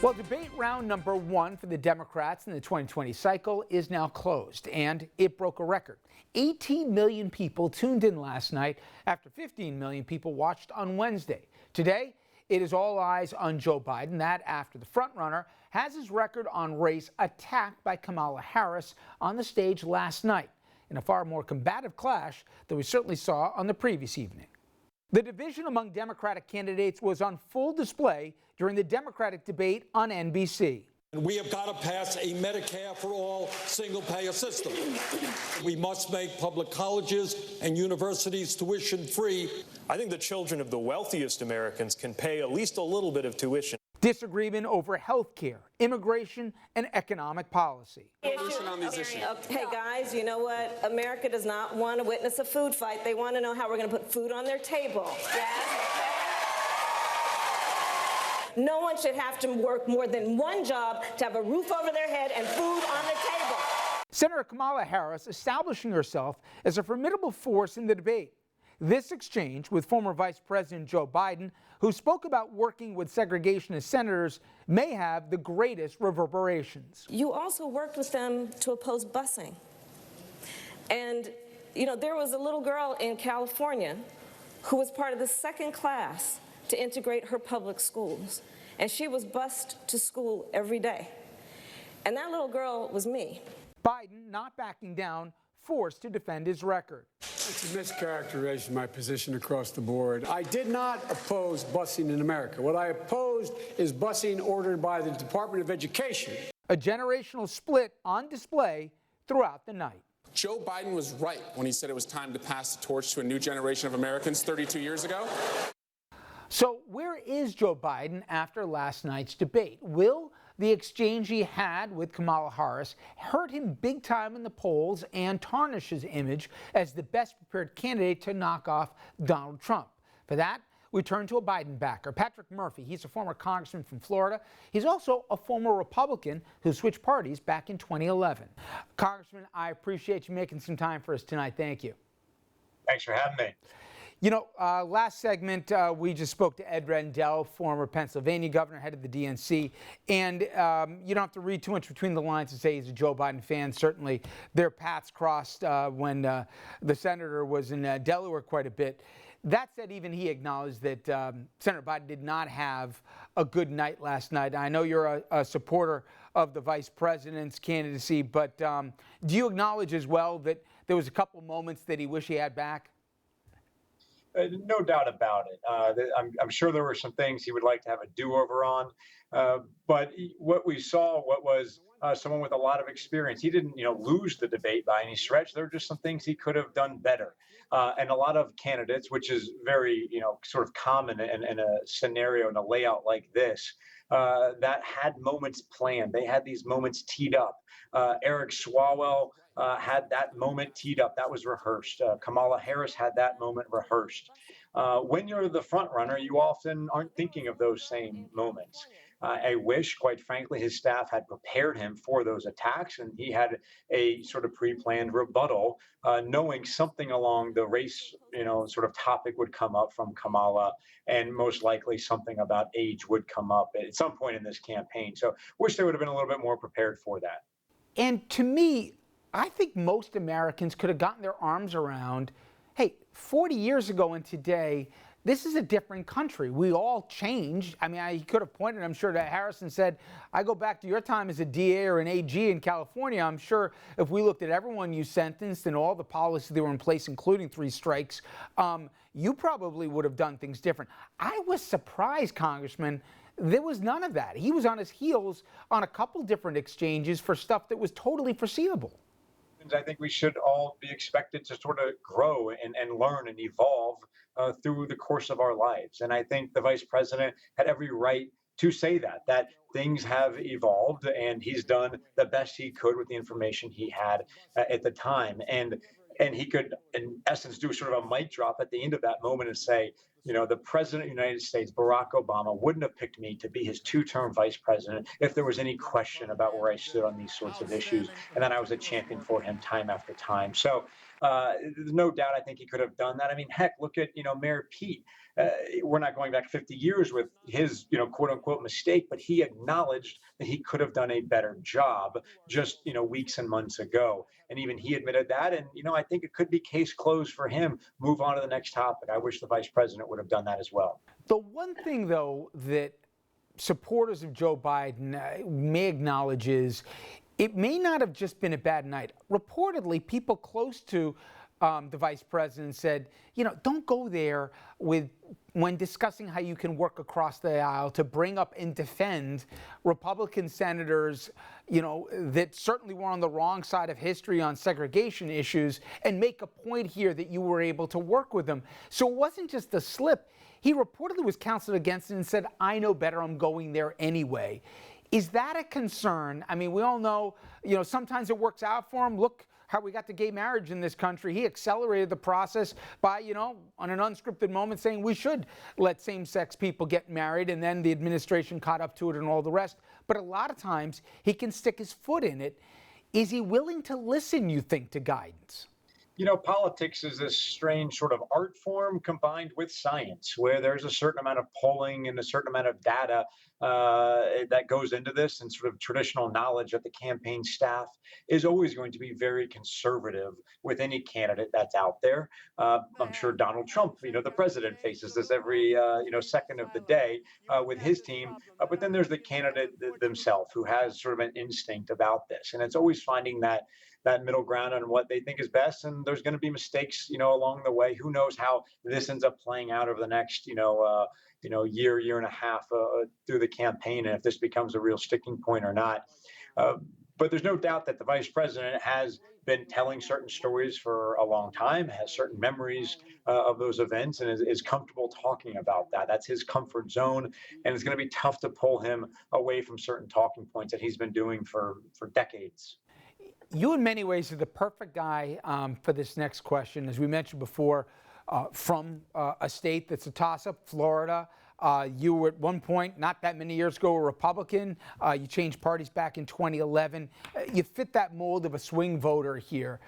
Well, debate round number one for the Democrats in the 2020 cycle is now closed, and it broke a record. 18 million people tuned in last night after 15 million people watched on Wednesday. Today, it is all eyes on Joe Biden, that after the frontrunner has his record on race attacked by Kamala Harris on the stage last night in a far more combative clash than we certainly saw on the previous evening. The division among Democratic candidates was on full display during the Democratic debate on NBC. We have got to pass a Medicare for all single-payer system. We must make public colleges and universities tuition free. I think the children of the wealthiest Americans can pay at least a little bit of tuition. Disagreement over health care, immigration, and economic policy. Hey guys, you know what? America does not want to witness a food fight. They want to know how we're going to put food on their table. No one should have to work more than one job to have a roof over their head and food on the table. Senator Kamala Harris establishing herself as a formidable force in the debate. This exchange with former Vice President Joe Biden, who spoke about working with segregationist senators, may have the greatest reverberations. You also worked with them to oppose busing. And, you know, there was a little girl in California who was part of the second class to integrate her public schools. And she was bused to school every day. And that little girl was me. Biden not backing down, forced to defend his record. It's a mischaracterization of my position across the board. I did not oppose busing in America. What I opposed is busing ordered by the Department of Education. A generational split on display throughout the night. Joe Biden was right when he said it was time to pass the torch to a new generation of Americans 32 years ago. So where is Joe Biden after last night's debate? Will the exchange he had with Kamala Harris hurt him big time in the polls and tarnish his image as the best prepared candidate to knock off Donald Trump? For that, we turn to a Biden backer, Patrick Murphy. He's a former congressman from Florida. He's also a former Republican who switched parties back in 2011. Congressman, I appreciate you making some time for us tonight. Thank you. Thanks for having me. You know, last segment, we just spoke to Ed Rendell, former Pennsylvania governor, head of the DNC. And you don't have to read too much between the lines to say he's a Joe Biden fan. Certainly, their paths crossed when the senator was in Delaware quite a bit. That said, even he acknowledged that Senator Biden did not have a good night last night. I know you're a supporter of the vice president's candidacy, but do you acknowledge as well that there was a couple moments that he wished he had back? No doubt about it. I'm sure there were some things he would like to have a do-over on, but what we saw, what was someone with a lot of experience. He didn't, lose the debate by any stretch. There were just some things he could have done better. And a lot of candidates, which is very, sort of common in a scenario, in a layout like this, that had moments planned. They had these moments teed up. Eric Swalwell had that moment teed up. That was rehearsed. Kamala Harris had that moment rehearsed. When you're the front runner, you often aren't thinking of those same moments. I wish, quite frankly, his staff had prepared him for those attacks, and he had a sort of pre-planned rebuttal, knowing something along the race, sort of topic would come up from Kamala, and most likely something about age would come up at some point in this campaign. So wish they would have been a little bit more prepared for that. And to me, I think most Americans could have gotten their arms around, hey, 40 years ago and today, this is a different country. We all changed. I mean, he could have pointed, I'm sure, to Harris and said, I go back to your time as a DA or an AG in California. I'm sure if we looked at everyone you sentenced and all the policies that were in place, including 3 strikes, you probably would have done things different. I was surprised, Congressman, there was none of that. He was on his heels on a couple different exchanges for stuff that was totally foreseeable. I think we should all be expected to sort of grow and learn and evolve through the course of our lives. And I think the vice president had every right to say that things have evolved, and he's done the best he could with the information he had at the time. And he could, in essence, do sort of a mic drop at the end of that moment and say, the president of the United States, Barack Obama, wouldn't have picked me to be his 2-term vice president if there was any question about where I stood on these sorts of issues. And then I was a champion for him time after time. So There's no doubt I think he could have done that. I mean, heck, look at, Mayor Pete. We're not going back 50 years with his, quote unquote mistake, but he acknowledged that he could have done a better job just, weeks and months ago. And even he admitted that. And, I think it could be case closed for him. Move on to the next topic. I wish the vice president would have done that as well. The one thing, though, that supporters of Joe Biden may acknowledge is it may not have just been a bad night. Reportedly, people close to the vice president said, don't go there when discussing how you can work across the aisle to bring up and defend Republican senators, that certainly were on the wrong side of history on segregation issues, and make a point here that you were able to work with them. So it wasn't just a slip. He reportedly was counseled against it and said, I know better, I'm going there anyway. Is that a concern? I mean, we all know, sometimes it works out for him. Look how we got to gay marriage in this country. He accelerated the process by, on an unscripted moment saying we should let same-sex people get married, and then the administration caught up to it and all the rest. But a lot of times he can stick his foot in it. Is he willing to listen, you think, to guidance? Politics is this strange sort of art form combined with science, where there's a certain amount of polling and a certain amount of data that goes into this, and sort of traditional knowledge that the campaign staff is always going to be very conservative with any candidate that's out there. I'm sure Donald Trump, the president, faces this every second of the day with his team. But then there's the candidate themselves who has sort of an instinct about this, and it's always finding that middle ground on what they think is best. And there's going to be mistakes, along the way. Who knows how this ends up playing out over the next, year and a half through the campaign, and if this becomes a real sticking point or not. But there's no doubt that the vice president has been telling certain stories for a long time, has certain memories of those events, and is comfortable talking about that. That's his comfort zone, and it's going to be tough to pull him away from certain talking points that he's been doing for decades. You, in many ways, are the perfect guy for this next question. As we mentioned before, from a state that's a toss-up, Florida. You were at one point, not that many years ago, a Republican. You changed parties back in 2011. You fit that mold of a swing voter here.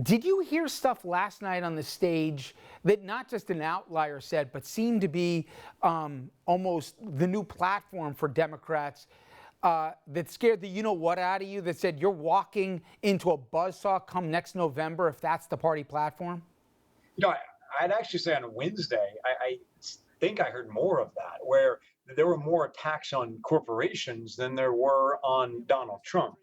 Did you hear stuff last night on the stage that not just an outlier said, but seemed to be almost the new platform for Democrats, that scared the you-know-what out of you, that said you're walking into a buzzsaw come next November if that's the party platform? I'd actually say on Wednesday, I think I heard more of that, where there were more attacks on corporations than there were on Donald Trump.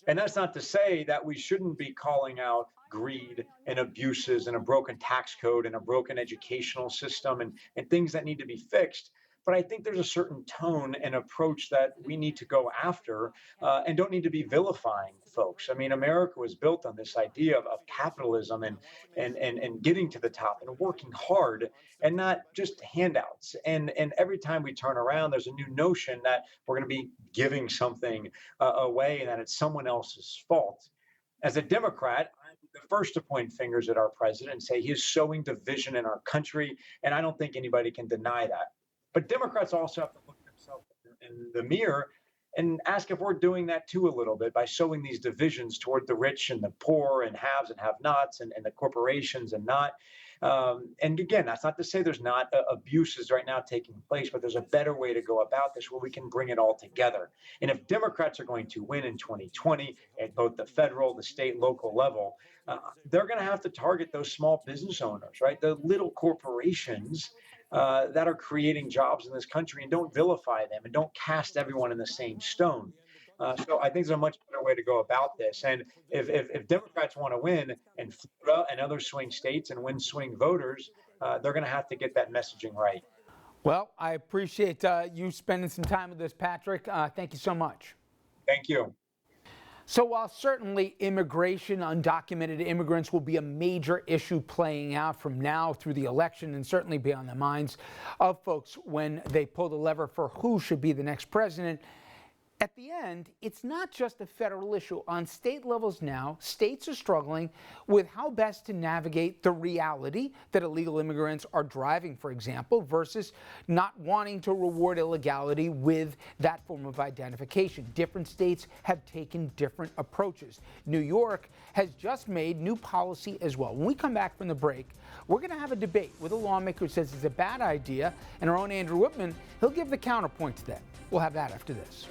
And that's not to say that we shouldn't be calling out greed and abuses and a broken tax code and a broken educational system and things that need to be fixed. But I think there's a certain tone and approach that we need to go after and don't need to be vilifying folks. I mean, America was built on this idea of capitalism and getting to the top and working hard and not just handouts. And every time we turn around, there's a new notion that we're going to be giving something away and that it's someone else's fault. As a Democrat, I'm the first to point fingers at our president and say he is sowing division in our country. And I don't think anybody can deny that. But Democrats also have to look at themselves in the mirror and ask if we're doing that too a little bit by sowing these divisions toward the rich and the poor and haves and have-nots and the corporations and not. And again, that's not to say there's not abuses right now taking place, but there's a better way to go about this where we can bring it all together. And if Democrats are going to win in 2020 at both the federal, the state, local level, they're going to have to target those small business owners, right? The little corporations that are creating jobs in this country, and don't vilify them and don't cast everyone in the same stone. So I think there's a much better way to go about this. And if Democrats want to win in Florida and other swing states and win swing voters, they're going to have to get that messaging right. Well, I appreciate you spending some time with us, Patrick. Thank you so much. Thank you. So while certainly immigration, undocumented immigrants will be a major issue playing out from now through the election and certainly be on the minds of folks when they pull the lever for who should be the next president, at the end, it's not just a federal issue. On state levels now, states are struggling with how best to navigate the reality that illegal immigrants are driving, for example, versus not wanting to reward illegality with that form of identification. Different states have taken different approaches. New York has just made new policy as well. When we come back from the break, we're going to have a debate with a lawmaker who says it's a bad idea, and our own Andrew Whitman, he'll give the counterpoint to that. We'll have that after this.